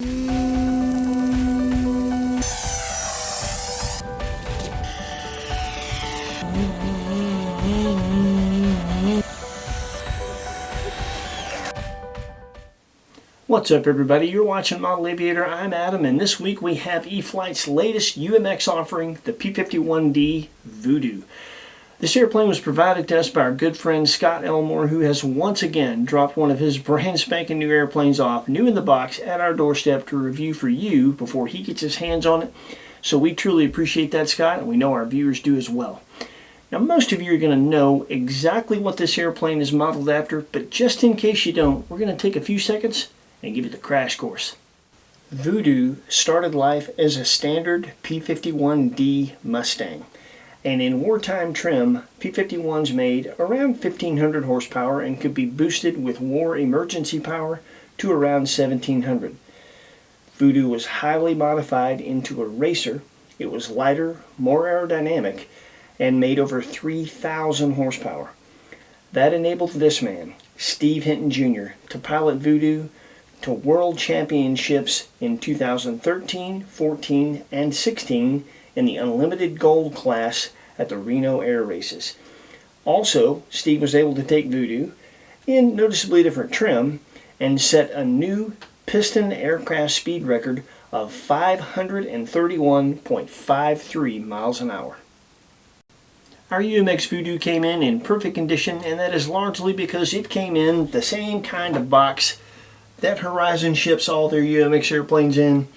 What's up everybody, you're watching Model Aviator, I'm Adam, and this week we have E-Flite's latest UMX offering, the P-51D Voodoo. This airplane was provided to us by our good friend Scott Elmore, who has once again dropped one of his brand spanking new airplanes off, new in the box, at our doorstep to review for you before he gets his hands on it. So we truly appreciate that, Scott, and we know our viewers do as well. Now most of you are going to know exactly what this airplane is modeled after, but just in case you don't, we're going to take a few seconds and give you the crash course. Voodoo started life as a standard P-51D Mustang, and in wartime trim, P-51s made around 1,500 horsepower and could be boosted with war emergency power to around 1,700. Voodoo was highly modified into a racer. It was lighter, more aerodynamic, and made over 3,000 horsepower. That enabled this man, Steve Hinton Jr., to pilot Voodoo to world championships in 2013, 14, and 16 in the Unlimited Gold class at the Reno Air Races. Also, Steve was able to take Voodoo in noticeably different trim and set a new piston aircraft speed record of 531.53 miles an hour. Our UMX Voodoo came in perfect condition, and that is largely because it came in the same kind of box that Horizon ships all their UMX airplanes in.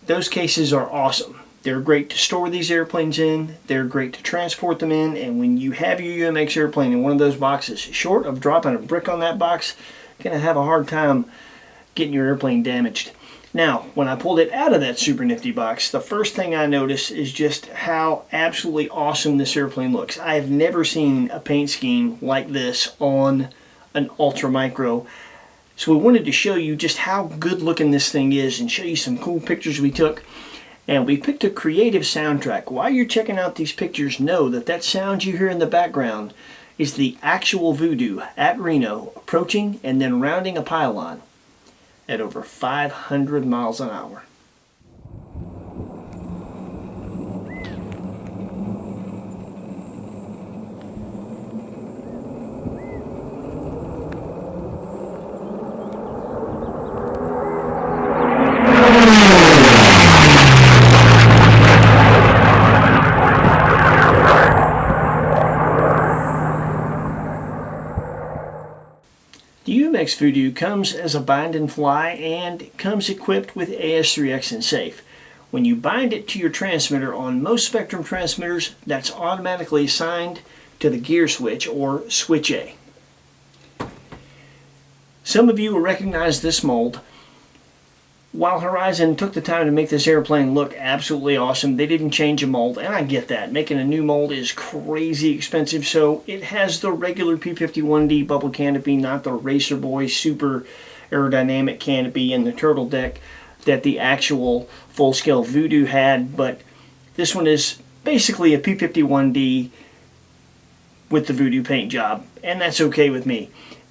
Those cases are awesome. They're great to store these airplanes in, they're great to transport them in, and when you have your UMX airplane in one of those boxes, short of dropping a brick on that box, you're going to have a hard time getting your airplane damaged. Now, when I pulled it out of that super nifty box, the first thing I noticed is just how absolutely awesome this airplane looks. I have never seen a paint scheme like this on an Ultra Micro. So we wanted to show you just how good looking this thing is and show you some cool pictures we took. And we picked a creative soundtrack. While you're checking out these pictures, know that that sound you hear in the background is the actual Voodoo at Reno approaching and then rounding a pylon at over 500 miles an hour. The UMX Voodoo comes as a bind and fly and comes equipped with AS3X and safe. When you bind it to your transmitter on most Spectrum transmitters, that's automatically assigned to the gear switch or switch A. Some of you will recognize this mold. While Horizon took the time to make this airplane look absolutely awesome, they didn't change a mold, and I get that. Making a new mold is crazy expensive, so it has the regular P-51D bubble canopy, not the Racer Boy super aerodynamic canopy and the turtle deck that the actual full-scale Voodoo had, but this one is basically a P-51D with the Voodoo paint job, and that's okay with me.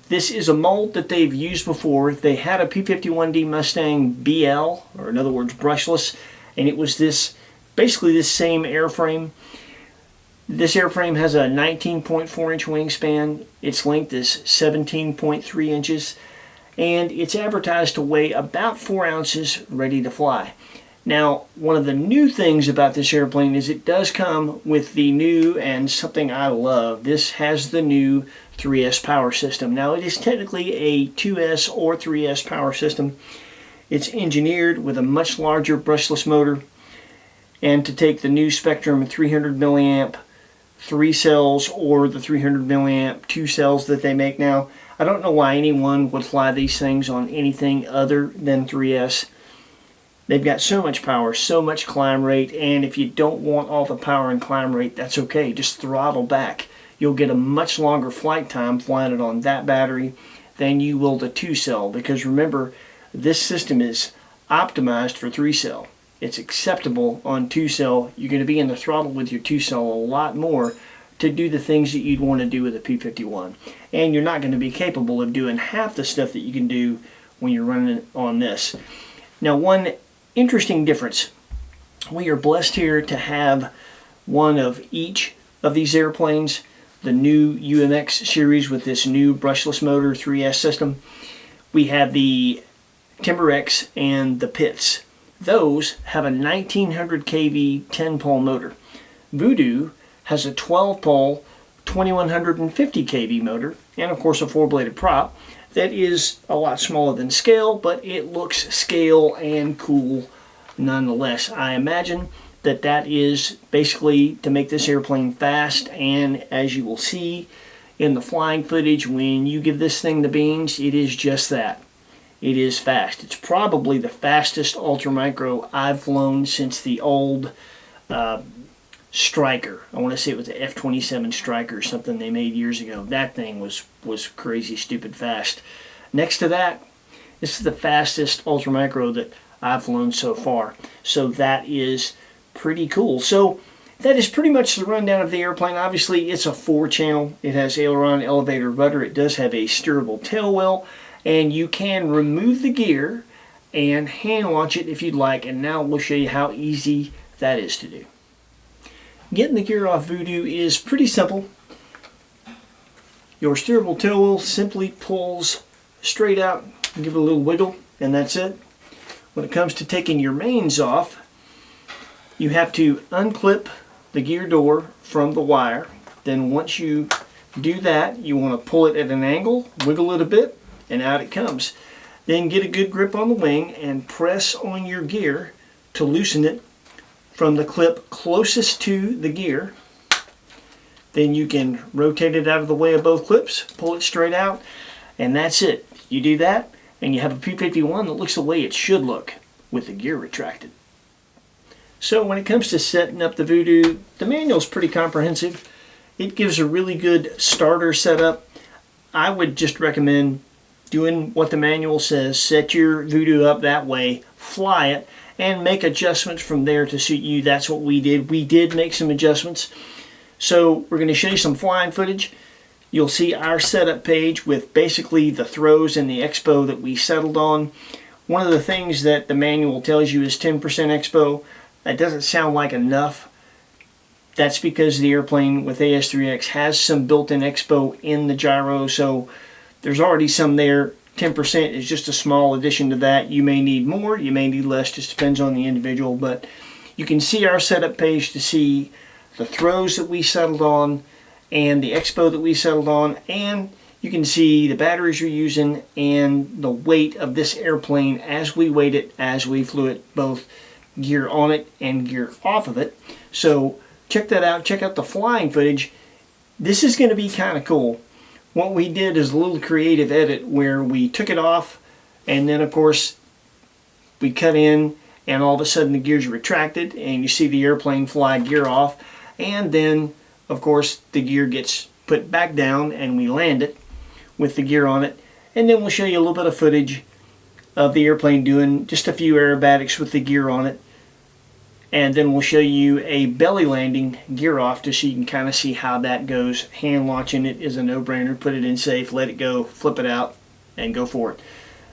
This is a mold that they've used before. They had a P-51D Mustang BL, or in other words brushless, and it was basically this same airframe. This airframe has a 19.4 inch wingspan, its length is 17.3 inches, and it's advertised to weigh about 4 ounces ready to fly. Now, one of the new things about this airplane is it does come with the new, and something I love, this has the new 3S power system. Now, it is technically a 2S or 3S power system. It's engineered with a much larger brushless motor, and to take the new Spectrum 300 milliamp 3 cells or the 300 milliamp 2 cells that they make now, I don't know why anyone would fly these things on anything other than 3S. They've got so much power, so much climb rate, and if you don't want all the power and climb rate, that's okay. Just throttle back. You'll get a much longer flight time flying it on that battery than you will the 2-cell, because remember, this system is optimized for 3-cell. It's acceptable on 2-cell. You're going to be in the throttle with your 2-cell a lot more to do the things that you'd want to do with a P-51. And you're not going to be capable of doing half the stuff that you can do when you're running on this. Now, one interesting difference, we are blessed here to have one of each of these airplanes, the new UMX series with this new brushless motor 3S system. We have the Timber X and the Pitts. Those have a 1900 kV 10-pole motor. Voodoo has a 12-pole 2150 kV motor, and of course a 4-bladed prop that is a lot smaller than scale, but it looks scale and cool nonetheless. I imagine that that is basically to make this airplane fast, and as you will see in the flying footage, when you give this thing the beans, it is just that. It is fast. It's probably the fastest ultramicro I've flown since the old Striker. I want to say it was the F-27 Striker or something they made years ago. That thing was crazy stupid fast. Next to that, this is the fastest ultramicro that I've flown so far. So that is pretty cool. So that is pretty much the rundown of the airplane. Obviously, it's a 4-channel. It has aileron, elevator, rudder. It does have a steerable tail wheel, and you can remove the gear and hand launch it if you'd like. And now we'll show you how easy that is to do. Getting the gear off Voodoo is pretty simple. Your steerable tail wheel simply pulls straight out, give it a little wiggle, and that's it. When it comes to taking your mains off, you have to unclip the gear door from the wire. Then once you do that, you want to pull it at an angle, wiggle it a bit, and out it comes. Then get a good grip on the wing and press on your gear to loosen it from the clip closest to the gear. Then you can rotate it out of the way of both clips, pull it straight out, and that's it. You do that, and you have a P-51 that looks the way it should look with the gear retracted. So when it comes to setting up the Voodoo, the manual is pretty comprehensive. It gives a really good starter setup. I would just recommend doing what the manual says. Set your Voodoo up that way, fly it, and make adjustments from there to suit you. That's what we did. We did make some adjustments. So we're going to show you some flying footage. You'll see our setup page with basically the throws and the expo that we settled on. One of the things that the manual tells you is 10% expo. That doesn't sound like enough. That's because the airplane with AS3X has some built-in expo in the gyro, so there's already some there. 10% is just a small addition to that. You may need more, you may need less, just depends on the individual, but you can see our setup page to see the throws that we settled on and the expo that we settled on, and you can see the batteries you're using and the weight of this airplane as we weighed it, as we flew it, both gear on it and gear off of it. So check that out. Check out the flying footage. This is going to be kind of cool. What we did is a little creative edit where we took it off, and then of course we cut in, and all of a sudden the gears are retracted and you see the airplane fly gear off, and then of course the gear gets put back down and we land it with the gear on it. And then we'll show you a little bit of footage of the airplane doing just a few aerobatics with the gear on it, and then we'll show you a belly landing gear off just so you can kind of see how that goes. Hand launching it is a no-brainer. Put it in safe, let it go, flip it out, and go for it.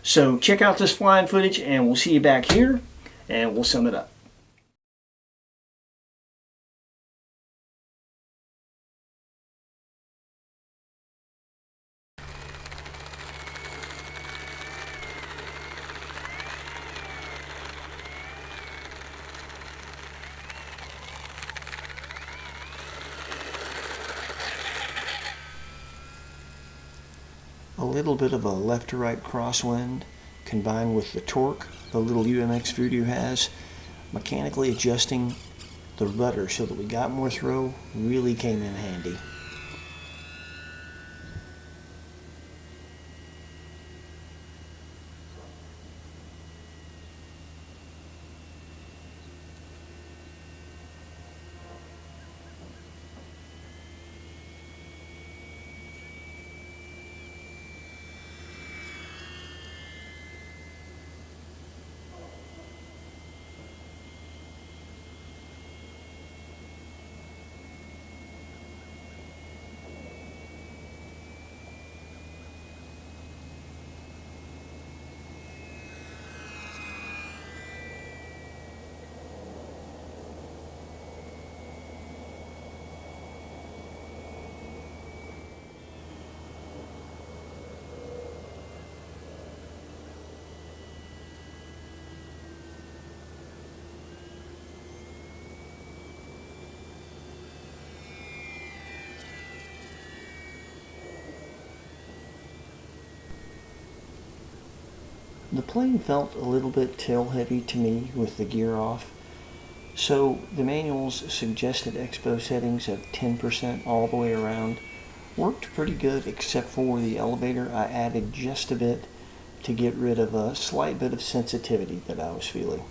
So check out this flying footage, and we'll see you back here, and we'll sum it up. A little bit of a left to right crosswind combined with the torque the little UMX Voodoo has, mechanically adjusting the rudder so that we got more throw really came in handy. The plane felt a little bit tail heavy to me with the gear off, so the manual's suggested expo settings of 10% all the way around worked pretty good, except for the elevator. I added just a bit to get rid of a slight bit of sensitivity that I was feeling.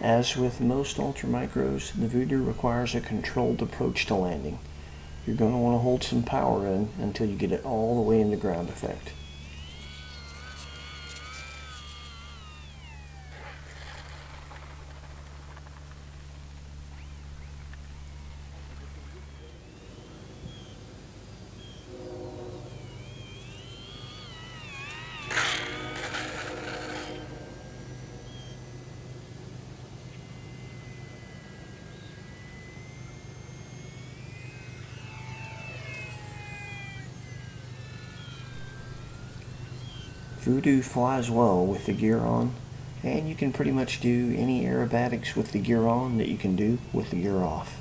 As with most ultramicros, the Voodoo requires a controlled approach to landing. You're going to want to hold some power in until you get it all the way into ground effect. Voodoo flies well with the gear on, and you can pretty much do any aerobatics with the gear on that you can do with the gear off.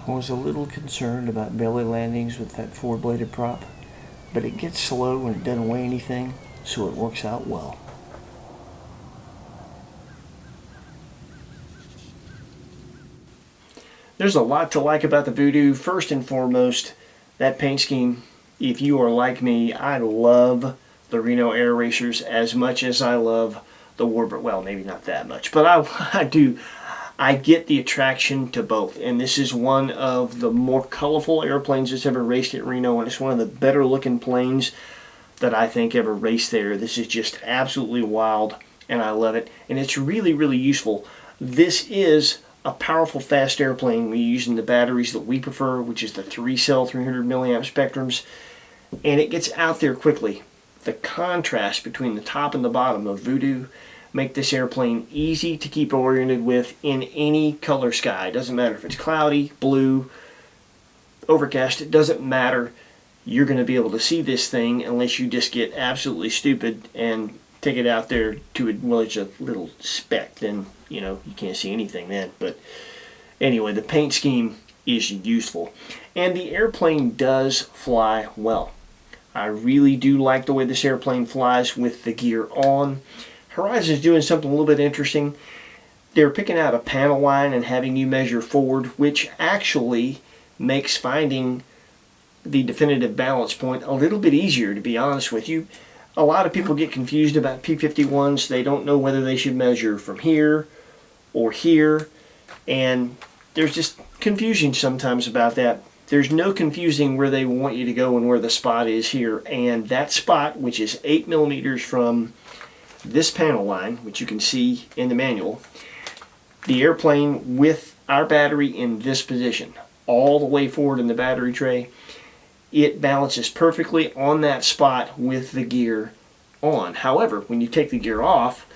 I was a little concerned about belly landings with that four-bladed prop, but it gets slow and it doesn't weigh anything, so it works out well. There's a lot to like about the Voodoo. First and foremost, that paint scheme. If you are like me, I love the Reno Air Racers as much as I love the Warbird. Well, maybe not that much, but I do. I get the attraction to both, and this is one of the more colorful airplanes that's ever raced at Reno, and it's one of the better looking planes that I think ever raced there. This is just absolutely wild, and I love it, and it's really, really useful. This is a powerful, fast airplane when you're using the batteries that we prefer, which is the 3-cell 300 milliamp spectrums, and it gets out there quickly. The contrast between the top and the bottom of Voodoo make this airplane easy to keep oriented with in any color sky. It doesn't matter if it's cloudy, blue, overcast, it doesn't matter. You're going to be able to see this thing unless you just get absolutely stupid and take it out there to it. Well, it's a little speck, then you can't see anything then. But anyway, the paint scheme is useful, and the airplane does fly well. I really do like the way this airplane flies with the gear on. Horizon is doing something a little bit interesting. They're picking out a panel line and having you measure forward, which actually makes finding the definitive balance point a little bit easier, to be honest with you. A lot of people get confused about P-51s. They don't know whether they should measure from here or here, and there's just confusion sometimes about that. There's no confusing where they want you to go and where the spot is here, and that spot, which is 8 millimeters from this panel line, which you can see in the manual, the airplane with our battery in this position, all the way forward in the battery tray, it balances perfectly on that spot with the gear on. However, when you take the gear off,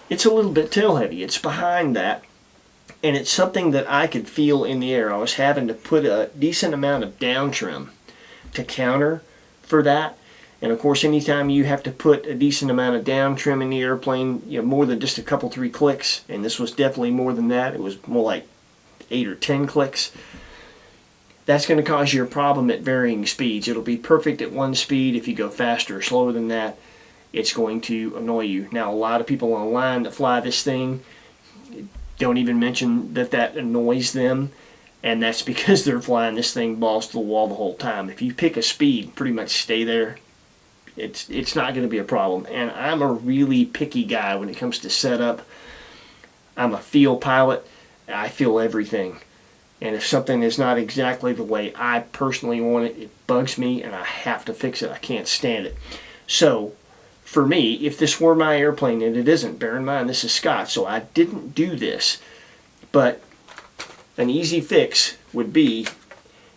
it's a little bit tail heavy. It's behind that, and it's something that I could feel in the air. I was having to put a decent amount of down trim to counter for that. And of course, anytime you have to put a decent amount of down trim in the airplane, more than just a couple, 3 clicks, and this was definitely more than that. It was more like 8 or 10 clicks. That's going to cause you a problem at varying speeds. It'll be perfect at one speed. If you go faster or slower than that, it's going to annoy you. Now, a lot of people online that fly this thing don't even mention that annoys them, and that's because they're flying this thing balls to the wall the whole time. If you pick a speed, pretty much stay there, it's not going to be a problem. And I'm a really picky guy when it comes to setup. I'm a feel pilot. I feel everything. And if something is not exactly the way I personally want it, it bugs me and I have to fix it. I can't stand it. So, for me, if this were my airplane, and it isn't, bear in mind this is Scott, so I didn't do this, but an easy fix would be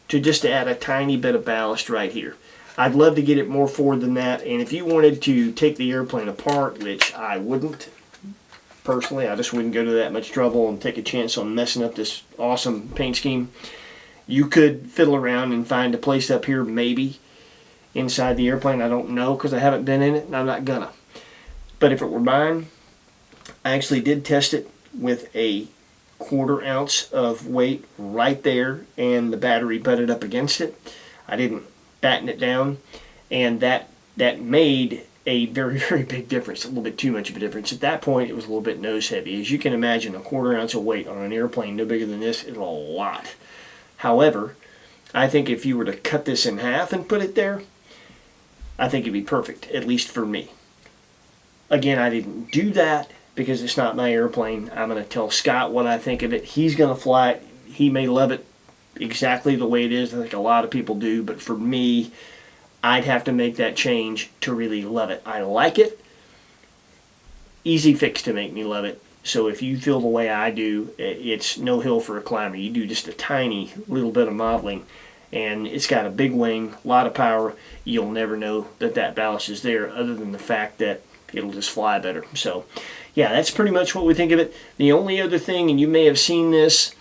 to just add a tiny bit of ballast right here. I'd love to get it more forward than that, and if you wanted to take the airplane apart, which I wouldn't, personally, I just wouldn't go to that much trouble and take a chance on messing up this awesome paint scheme, you could fiddle around and find a place up here, maybe, inside the airplane. I don't know because I haven't been in it, and I'm not gonna. But if it were mine, I actually did test it with a 1/4 ounce of weight right there, and the battery butted up against it. I didn't batten it down, and that made a very, very big difference, a little bit too much of a difference. At that point, it was a little bit nose heavy. As you can imagine, a 1/4 ounce of weight on an airplane no bigger than this is a lot. However, I think if you were to cut this in half and put it there, I think it'd be perfect, at least for me. Again, I didn't do that because it's not my airplane. I'm going to tell Scott what I think of it. He's going to fly it. He may love it exactly the way it is. I think a lot of people do, but for me, I'd have to make that change to really love it. I like it. Easy fix to make me love it. So if you feel the way I do, it's no hill for a climber. You do just a tiny little bit of modeling, and it's got a big wing, a lot of power. You'll never know that ballast is there, other than the fact that it'll just fly better. So yeah, that's pretty much what we think of it. The only other thing, and you may have seen this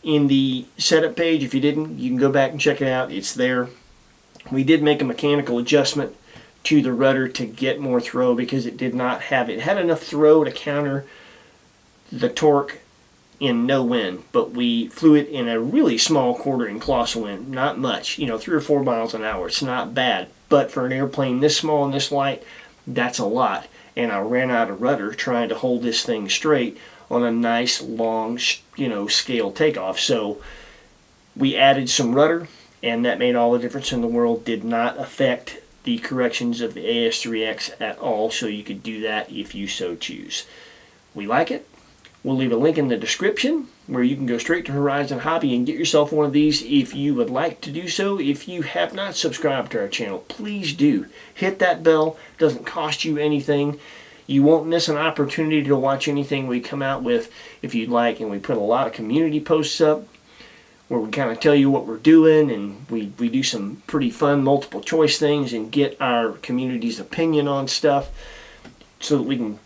in the setup page, if you didn't, you can go back and check it out. It's there. We did make a mechanical adjustment to the rudder to get more throw because it did not have, it had enough throw to counter the torque in no wind, but we flew it in a really small quartering cloth wind, not much, 3 or 4 miles an hour. It's not bad, but for an airplane this small and this light, that's a lot. And I ran out of rudder trying to hold this thing straight on a nice long, scale takeoff. So we added some rudder, and that made all the difference in the world. Did not affect the corrections of the AS3X at all, so you could do that if you so choose. We like it. We'll leave a link in the description where you can go straight to Horizon Hobby and get yourself one of these if you would like to do so. If you have not subscribed to our channel, please do. Hit that bell. It doesn't cost you anything. You won't miss an opportunity to watch anything we come out with if you'd like, and we put a lot of community posts up where we kind of tell you what we're doing, and we do some pretty fun multiple choice things and get our community's opinion on stuff so that we can,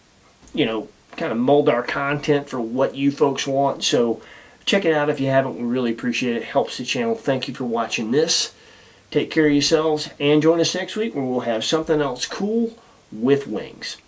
you know, kind of mold our content for what you folks want. So check it out if you haven't. We really appreciate it. It helps the channel. Thank you for watching this. Take care of yourselves and join us next week where we'll have something else cool with wings.